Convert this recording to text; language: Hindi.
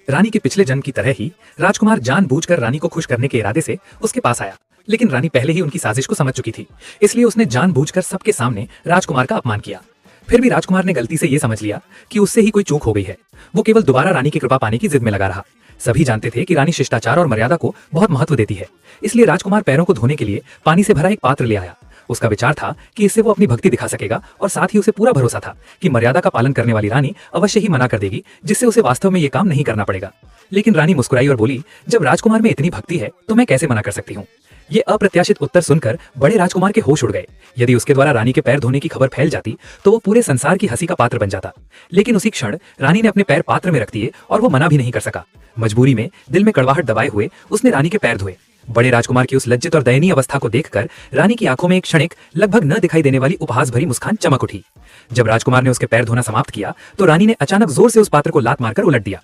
रानी के पिछले जन्म की तरह ही राजकुमार जानबूझकर रानी को खुश करने के इरादे से उसके पास आया, लेकिन रानी पहले ही उनकी साजिश को समझ चुकी थी, इसलिए उसने जानबूझकर सबके सामने राजकुमार का अपमान किया। फिर भी राजकुमार ने गलती से ये समझ लिया कि उससे ही कोई चूक हो गई है। वो केवल दोबारा रानी की कृपा पाने की जिद में लगा रहा। सभी जानते थे कि रानी शिष्टाचार और मर्यादा को बहुत महत्व देती है, इसलिए राजकुमार पैरों को धोने के लिए पानी से भरा एक पात्र ले आया। उसका विचार था कि इससे वो अपनी भक्ति दिखा सकेगा और साथ ही उसे पूरा भरोसा था कि मर्यादा का पालन करने वाली रानी अवश्य ही मना कर देगी, जिससे उसे वास्तव में ये काम नहीं करना पड़ेगा। लेकिन रानी मुस्कुराई और बोली, जब राजकुमार में इतनी भक्ति है तो मैं कैसे मना कर सकती हूँ। ये अप्रत्याशित उत्तर सुनकर बड़े राजकुमार के होश उड़ गए। यदि उसके द्वारा रानी के पैर धोने की खबर फैल जाती तो वो पूरे संसार की हंसी का पात्र बन जाता। लेकिन उसी क्षण रानी ने अपने पैर पात्र में रख दिए और वो मना भी नहीं कर सका। मजबूरी में दिल में कड़वाहट दबाए हुए उसने रानी के पैर धोए। बड़े राजकुमार की उस लज्जित और दयनीय अवस्था को देखकर रानी की आंखों में एक क्षणिक, लगभग न दिखाई देने वाली उपहास भरी मुस्कान चमक उठी। जब राजकुमार ने उसके पैर धोना समाप्त किया तो रानी ने अचानक जोर से उस पात्र को लात मारकर उलट दिया।